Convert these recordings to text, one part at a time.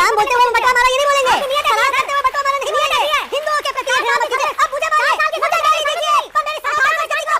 सलाम बोलते हुए बटवा मारा ये नहीं बोलेंगे, सलाम करते हुए बटवा मारा नहीं बोलेंगे, हिंदुओं के प्रति घृणा मत कीजिए। अब मुझे मारिए, मुझे गाली दीजिए, तो मेरी सरकार को जाएगा,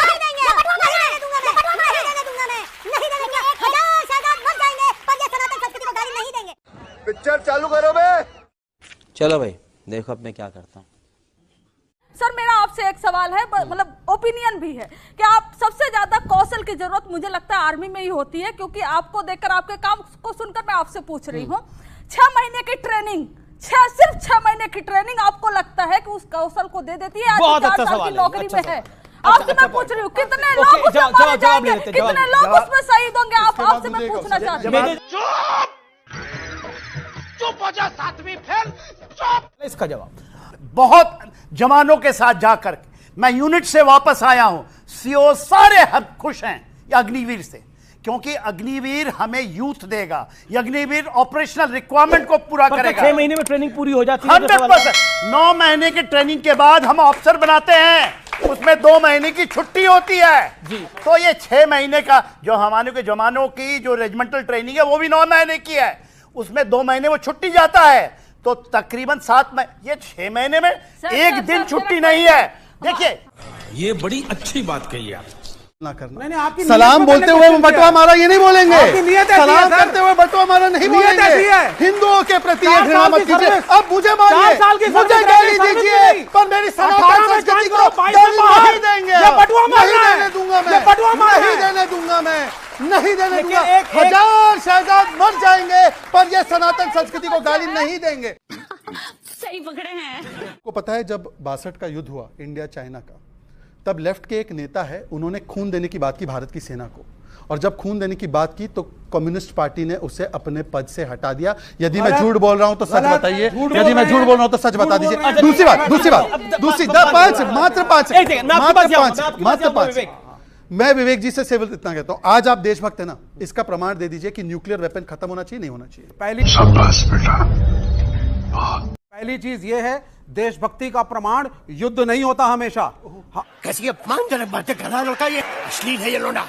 नहीं देंगे, बटवा मारने दूंगा मैं, बटवा मारने दूंगा मैं, नहीं देंगे। हजार शहजाद मर जाएंगे पर ये सनातन संस्कृति को गाली नहीं देंगे। पिक्चर चालू करो बे। चलो भाई देखो अब मैं क्या करता हूँ। सर मेरा आपसे एक सवाल है, मतलब ओपिनियन भी है कि आप सबसे ज्यादा कौशल की जरूरत मुझे लगता है आर्मी में ही होती है, क्योंकि आपको देखकर आपके काम को सुनकर मैं आपसे पूछ रही हूँ। 6 महीने की ट्रेनिंग, सिर्फ 6 महीने की ट्रेनिंग आपको लगता है कि उस कौशल को दे देती है? बहुत आज 4 अच्छा साल सवाल की है, नौकरी अच्छा में है, सवाल। आपसे मैं पूछ रही हूँ कितने लोग उसमें मारे जाएंगे, कितने लोग उसमें शहीद होंगे, आपसे मैं पूछना चाहती हूँ। चुप हो जा, 7वीं फेल, चुप। इसका जवाब बहुत जवानों के साथ जाकर मैं यूनिट से वापस आया हूं, सीओ सारे हम खुश हैं अग्निवीर से, क्योंकि अग्निवीर हमें यूथ देगा, अग्निवीर ऑपरेशनल रिक्वायरमेंट को पूरा करेगा। 6 महीने में ट्रेनिंग पूरी हो जाती है 100%। 9 महीने की ट्रेनिंग के बाद हम ऑफिसर बनाते हैं, उसमें 2 महीने की छुट्टी होती है जी। तो ये 6 महीने का जो हमारे के जवानों की जो रेजिमेंटल ट्रेनिंग है वो भी 9 महीने की है, उसमें 2 महीने वो छुट्टी जाता है, तो तकरीबन 7 महीने, ये 6 महीने में एक दिन छुट्टी नहीं है। देखिए ये बड़ी अच्छी बात कही आप। ना करना। मैंने आपकी सलाम बोलते हुए बटवा मारा ये नहीं बोलेंगे, आपकी नियत ऐसी है, सलाम सर। करते हुए बटवा मारा नहीं नियत बोलेंगे, ऐसी है। हिंदुओं के प्रति 4 घृणा साल मत की कीजिए। सर्विस। अब मुझे 4 मारिए, साल की मुझे सर्विस गाली सर्विस दीजिए, नहीं। पर मेरी 18 सनातन में संस्कृति ज्वाइन को करो, 22 में बाहर। नहीं देंगे, ये बटवा मारना नहीं है। देने दूंगा मैं, ये बटवा मारना नहीं है। देने दूंगा मैं, नहीं देने लेकिन दूंगा। एक- 1000 शहजाद मर जाएंगे पर ये सनातन संस्कृति को गाली नहीं देंगे। सही पकड़े हैं। को पता है जब 62 का युद्ध हुआ इंडिया चाइना का, तब लेफ्ट के एक नेता है, उन्होंने खून देने की बात की भारत की सेना को, और जब खून देने की बात की तो कम्युनिस्ट पार्टी ने उसे अपने पद से हटा दिया। यदि मैं झूठ बोल रहा हूं तो सच बताइए, यदि मैं झूठ बोल रहा हूं तो सच बता दीजिए। दूसरी बात मात्र 5 मैं विवेक जी से सिर्फ इतना कहता हूं, आज आप देशभक्त है ना, इसका प्रमाण दे दीजिए कि न्यूक्लियर वेपन खत्म होना चाहिए, नहीं होना चाहिए। पहली चीज ये है, देशभक्ति का प्रमाण युद्ध नहीं होता हमेशा। कैसी अपमानजनक बातें कर रहा लड़का, ये अश्लील है ये लोंडा।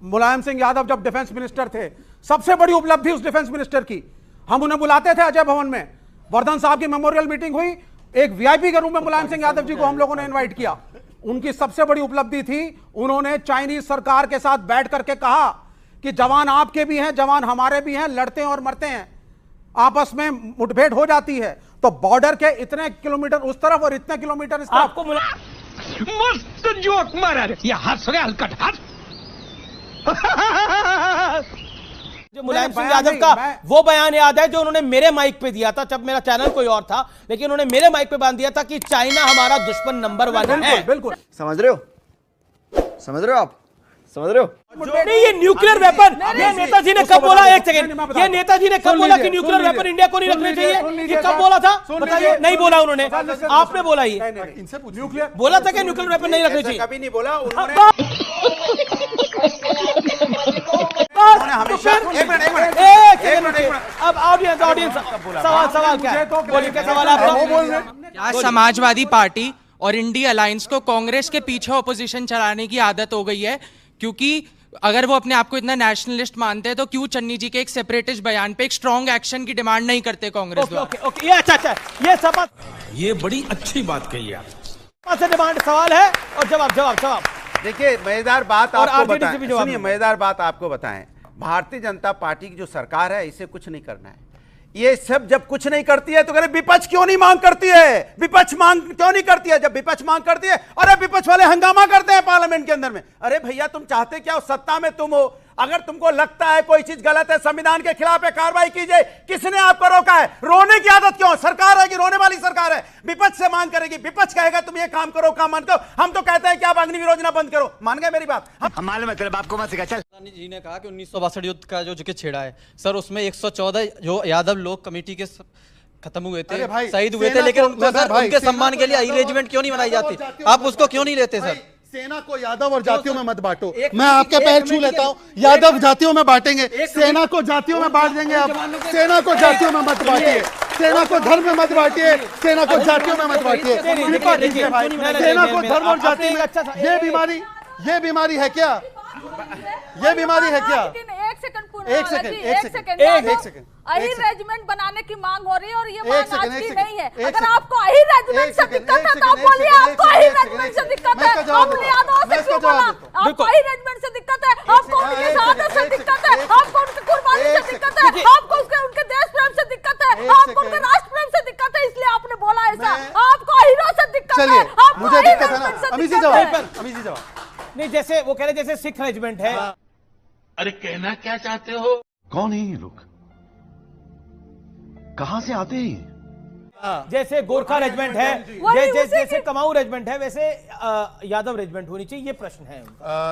मुलायम सिंह यादव जब डिफेंस मिनिस्टर थे, सबसे बड़ी उपलब्धि उस डिफेंस मिनिस्टर की, हम उन्हें बुलाते थे अजय भवन में, वर्धन साहब की मेमोरियल मीटिंग हुई, एक वीआईपी के रूप में मुलायम सिंह यादव जी को हम लोगों ने इनवाइट किया। उनकी सबसे बड़ी उपलब्धि थी, उन्होंने चाइनीज सरकार के साथ बैठ करके कहा कि जवान आपके भी हैं, जवान हमारे भी हैं, लड़ते हैं और मरते हैं, आपस में मुठभेड़ हो जाती है, तो बॉर्डर के इतने किलोमीटर उस तरफ और इतने किलोमीटर इस तरफ। आपको मस्त जोक मारा रे, ये हंस रहे हलकट हंस। जो मुलायम सिंह यादव का वो बयान याद है जो उन्होंने मेरे माइक पे दिया था, जब मेरा चैनल कोई और था, लेकिन उन्होंने मेरे माइक पे बांध दिया था कि चाइना हमारा दुश्मन नंबर 1 है। बिल्कुल समझ रहे हो, समझ रहे हो आप, समझ रहे हो? नहीं, ये न्यूक्लियर वेपन, ये नेताजी ने कब बोला? एक सेकंड, ये नेताजी ने कब बोला कि न्यूक्लियर वेपन इंडिया को नहीं रखने चाहिए? ये कब बोला था बताइए? नहीं बोला उन्होंने, आपने बोला ये, इनसे न्यूक्लियर बोला था कि न्यूक्लियर वेपन नहीं रखने चाहिए? कभी नहीं बोला उन्होंने। अब ऑडियंस सवाल क्या है? बोलिए क्या सवाल है आपका? क्या समाजवादी पार्टी और इंडिया अलायंस को कांग्रेस के पीछे ऑपोजिशन चलाने की आदत हो गई है? क्योंकि अगर वो अपने आप को इतना नेशनलिस्ट मानते हैं तो क्यों चन्नी जी के एक सेपरेटिस्ट बयान पे एक स्ट्रॉन्ग एक्शन की डिमांड नहीं करते कांग्रेस द्वारा? ओके, ये अच्छा, ये सपा ये बड़ी अच्छी बात कही आप। से डिमांड सवाल है और जवाब। देखिए मजेदार बात और आपको RJD से बताएं, भी जवाब सुनिए मजेदार बात आपको बताएं, भारतीय जनता पार्टी की जो सरकार है इसे कुछ नहीं करना है। ये सब जब कुछ नहीं करती है तो कह रहे विपक्ष क्यों नहीं मांग करती है, विपक्ष मांग क्यों नहीं करती है? जब विपक्ष मांग करती है, अरे विपक्ष वाले हंगामा करते हैं पार्लियामेंट के अंदर में। अरे भैया तुम चाहते क्या हो? सत्ता में तुम हो, अगर तुमको लगता है कोई चीज गलत है, संविधान के खिलाफ है, कार्रवाई कीजिए। किसने आपको रोका है? रोने की आदत क्यों? सरकार है कि रोने वाली सरकार है? विपक्ष से मांग करेगी, विपक्ष कहेगा तुम ये काम करो, काम मान करो। हम तो कहते हैं कि आप अग्निवीर योजना बंद करो। मान गए मेरी बात? हम मालूम है तेरे बाप को मत सिखा, चल। जी ने कहा कि 1962 युद्ध का जो छेड़ा है सर, उसमें 114 जो यादव लोग कमेटी के खत्म हुए थे, शहीद हुए थे, लेकिन उनके सम्मान के लिए रेजिमेंट क्यों नहीं बनाई जाती? आप उसको क्यों नहीं लेते सर? सेना को यादव और जातियों में मत बांटो। मैं आपके पैर छू लेता हूँ, यादव जातियों में बांटेंगे, सेना को जातियों में बांट देंगे। आप सेना को जातियों में मत बांटिए, सेना को धर्म में मत बांटिए, सेना को जातियों में मत बांटिए। सेना को धर्म और जाति में, ये बीमारी है क्या? ये बीमारी है क्या? एक सेकंड अहिर रेजिमेंट बनाने की मांग हो रही है और ये मांग आज की नहीं है। अगर सेकंड, आपको अहिर रेजिमेंट से दिक्कत है तो आप बोलिए आपको अहिर रेजिमेंट से दिक्कत है। आप यादव से क्यों बोला? आपको अहिर रेजिमेंट से दिक्कत है, आपको उनकी शहादत से दिक्कत है, आपको उनकी कुर्बानी से दिक्कत है, आपको उनके देश प्रेम से दिक्कत है, आपको उनके राष्ट्र प्रेम से दिक्कत है, इसलिए आपने बोला ऐसा। आपको अहिरों से दिक्कत है, आपको मुझे अहिर दिक्कत है ना। रेजिमेंट से अभी दिक्कत है। जवाब नहीं, जैसे वो कह रहे जैसे सिख रेजिमेंट है। अरे कहना क्या चाहते हो? कौन है ये लोग? कहां से आते हैं? जैसे गोरखा रेजिमेंट है, जैसे कमाऊ रेजिमेंट है, वैसे यादव रेजिमेंट होनी चाहिए, ये प्रश्न है।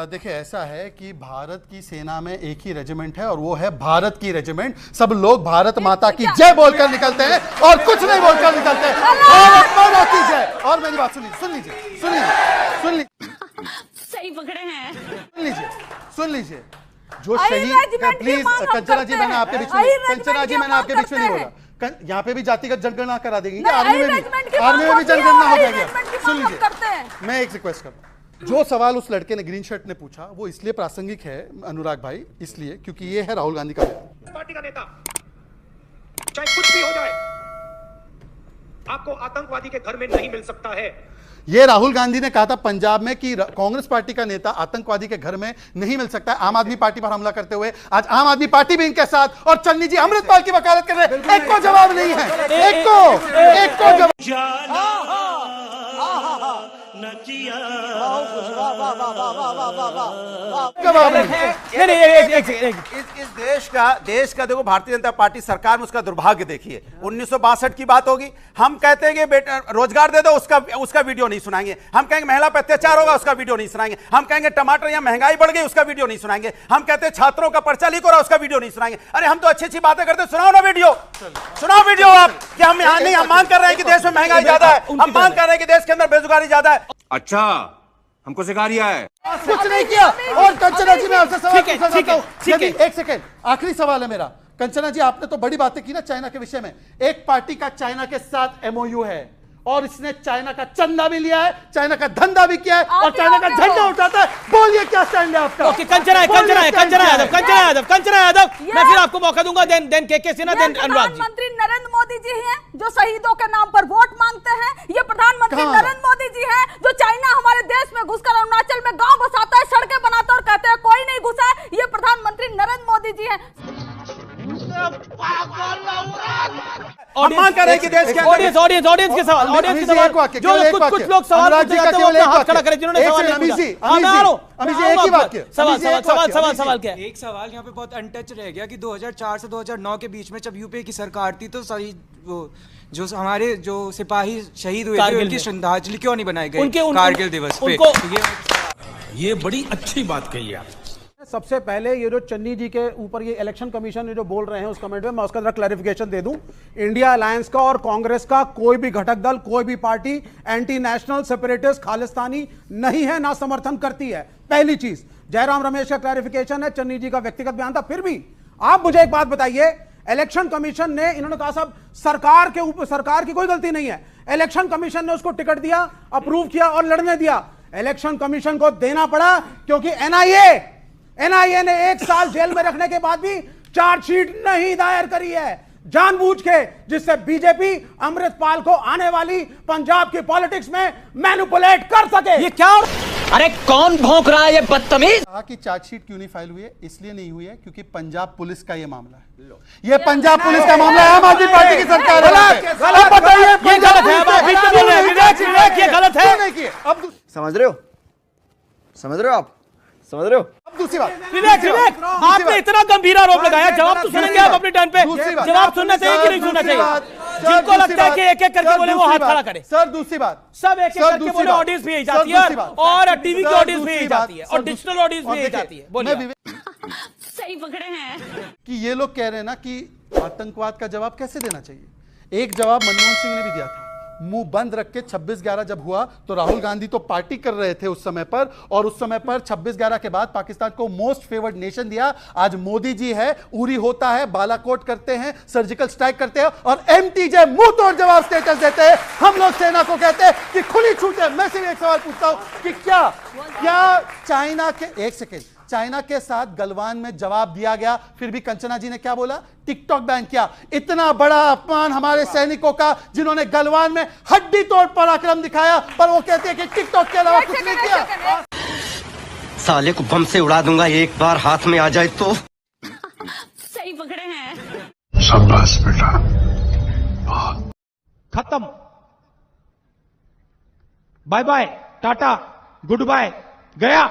देखिए, ऐसा है कि भारत की सेना में एक ही रेजिमेंट है और वो है भारत की रेजिमेंट। सब लोग भारत माता की जय बोलकर निकलते हैं और कुछ नहीं बोलकर निकलते हैं। भारत माता की जय। और मेरी बात सुन लीजिए सही पकड़े हैं। सुन लीजिए जो शहीद, प्लीज कंचना जी, मैंने आपके बीच में नहीं बोला। यहाँ पे भी जातिगत जनगणना करा देंगे, आर्मी में भी जनगणना हो जाएगी। सुन लीजिए, मैं एक रिक्वेस्ट करता हूँ। जो सवाल उस लड़के ने, ग्रीन शर्ट ने पूछा, वो इसलिए प्रासंगिक है अनुराग भाई, इसलिए क्योंकि ये है राहुल गांधी का पार्टी का नेता, चाहे कुछ भी हो जाए, आपको आतंकवादी के घर में नहीं मिल सकता है। ये राहुल गांधी ने कहा था पंजाब में कि कांग्रेस पार्टी का नेता आतंकवादी के घर में नहीं मिल सकता है, आम आदमी पार्टी पर हमला करते हुए। आज आम आदमी पार्टी भी इनके साथ, और चन्नी जी अमृतपाल की वकालत कर रहे हैं। एक को जवाब नहीं है, एक को जवाब इस देश का देखो, भारतीय जनता पार्टी सरकार में उसका दुर्भाग्य देखिए। 1962 की बात होगी, हम कहते हैं कि बेटा रोजगार दे दो, उसका वीडियो नहीं सुनाएंगे। हम कहेंगे महिला पर अत्याचार होगा, उसका वीडियो नहीं सुनाएंगे। हम कहेंगे टमाटर या महंगाई बढ़ गई, उसका वीडियो नहीं सुनाएंगे। हम कहते हैं छात्रों का पर्चा लीक हो रहा, उसका वीडियो नहीं सुनाएंगे। अरे हम तो अच्छी अच्छी बातें करते, सुनाओ ना वीडियो, सुनाओ वीडियो आप। कि हम यहाँ नहीं, हम मांग कर रहे हैं कि देश में महंगाई ज्यादा है, हम मांग कर रहे हैं कि देश के अंदर बेरोजगारी ज्यादा है। अच्छा, हमको सिखा रिया है। कुछ नहीं किया। और कंचना जी, मैं आपसे सवाल पूछना चाहता हूं। एक सेकंड, आखिरी सवाल है मेरा। कंचना जी, आपने तो बड़ी बातें की ना चाइना के विषय में। एक पार्टी का चाइना के साथ एमओयू है और इसने चाइना का चंदा भी लिया है, चाइना का धंधा भी किया है और चाइना का झंडा उठाता है। बोलिए क्या स्टैंड है आपका? ओके, कंचना यादव, मैं फिर आपको मौका दूंगा। देन के सिन्हा, देन अनुराग जी। प्रधानमंत्री नरेंद्र मोदी जी हैं जो शहीदों के नाम पर वोट मांगते हैं। ये प्रधानमंत्री नरेंद्र मोदी जी हैं जो चाइना हमारे देश में घुसकर अरुणाचल में गांव बसाता है, सड़कें बनाता है और कहते हैं कोई नहीं घुसा है। ये प्रधानमंत्री नरेंद्र मोदी जी हैं। मांग कर रहे हैं कि देश के ऑडियंस के सवाल, जो कुछ लोग सवाल पूछते हैं वो अपना हाथ खड़ा करें, जिन्होंने सवाल नहीं पूछा। सवाल क्या है? एक सवाल यहाँ पे बहुत अनटच रह गया कि 2004 से 2009 के बीच में जब यूपीए की सरकार थी तो सही वो जो हमारे जो सिपाही शहीद हुए थे उनकी श्रद्धांजलि क्यों नहीं बनाई गई कारगिल दिवस पे? ये बड़ी अच्छी बात कही आप। सबसे पहले ये जो चन्नी जी के ऊपर ये इलेक्शन कमीशन जो बोल रहे हैं उस कमेंट में मैं उसका जरा क्लैरिफिकेशन दे दूं। इंडिया अलायंस का और कांग्रेस का कोई भी घटक दल, कोई भी party anti national, separatist, Khalistani नहीं है, ना समर्थन करती है। पहली चीज। जयराम रमेश का क्लैरिफिकेशन है, चन्नी जी का व्यक्तिगत बयान था। फिर भी आप मुझे एक बात बताइए, इलेक्शन कमीशन ने, इन्होंने कहा साहब सरकार के ऊपर, सरकार की कोई गलती नहीं है, इलेक्शन कमीशन ने उसको टिकट दिया, अप्रूव किया और लड़ने दिया। इलेक्शन कमीशन को देना पड़ा क्योंकि एनआईए ने 1 साल जेल में रखने के बाद भी चार्जशीट नहीं दायर करी है, जानबूझ के, जिससे बीजेपी अमृतपाल को आने वाली पंजाब की पॉलिटिक्स में मैनिपुलेट कर सके। ये क्या? अरे कौन भौंक रहा है ये बदतमीज? कहा कि चार्जशीट क्यों नहीं फाइल हुई है? इसलिए नहीं हुई है क्योंकि पंजाब पुलिस का ये मामला है। ये पंजाब पुलिस का मामला है, आम आदमी पार्टी की सरकार है। गलत बताइए, ये गलत है, ये गलत है। अब समझ रहे हो आप? समझ रहे हो? अब दूसरी बात, विवेक, आपने इतना गंभीर आरोप लगाया, जवाब तो सुनेंगे आप अपने टर्न पे। जवाब सुनना चाहिए कि नहीं सुनना चाहिए? जिनको लगता है कि एक एक करके बोले वो हाथ खड़ा करे। सर दूसरी बात, सब एक एक करके बोले, ऑडियंस भी यही जाती है और टीवी की ऑडियंस भी यही जाती है और डिजिटल ऑडियंस भी यही जाती है। बोलिए। सही पकड़े हैं कि ये लोग कह रहे हैं ना कि आतंकवाद का जवाब कैसे देना चाहिए। एक जवाब मनमोहन सिंह ने भी दिया था, मुंह बंद रख के 26/11 जब हुआ तो राहुल गांधी तो पार्टी कर रहे थे उस समय पर, और उस समय पर 26/11 के बाद पाकिस्तान को मोस्ट फेवर्ड नेशन दिया। आज मोदी जी है, उरी होता है, बालाकोट करते हैं, सर्जिकल स्ट्राइक करते हैं और एमटीजे मुंह तोड़ जवाब स्टेटस देते हैं। हम लोग सेना को कहते हैं कि खुली छूट है। मैं सिर्फ एक सवाल पूछता हूं कि क्या चाइना के, एक सेकेंड, चाइना के साथ गलवान में जवाब दिया गया, फिर भी कंचना जी ने क्या बोला? टिकटॉक बैन किया। इतना बड़ा अपमान हमारे सैनिकों का जिन्होंने गलवान में हड्डी तोड़ पराक्रम दिखाया, पर वो कहते हैं कि टिकटॉक के अलावा कुछ नहीं किया। साले को बम से उड़ा दूंगा एक बार हाथ में आ जाए तो। सही पकड़े हैं। शाबाश बेटा। खत्म, bye bye, tata, goodbye, गया।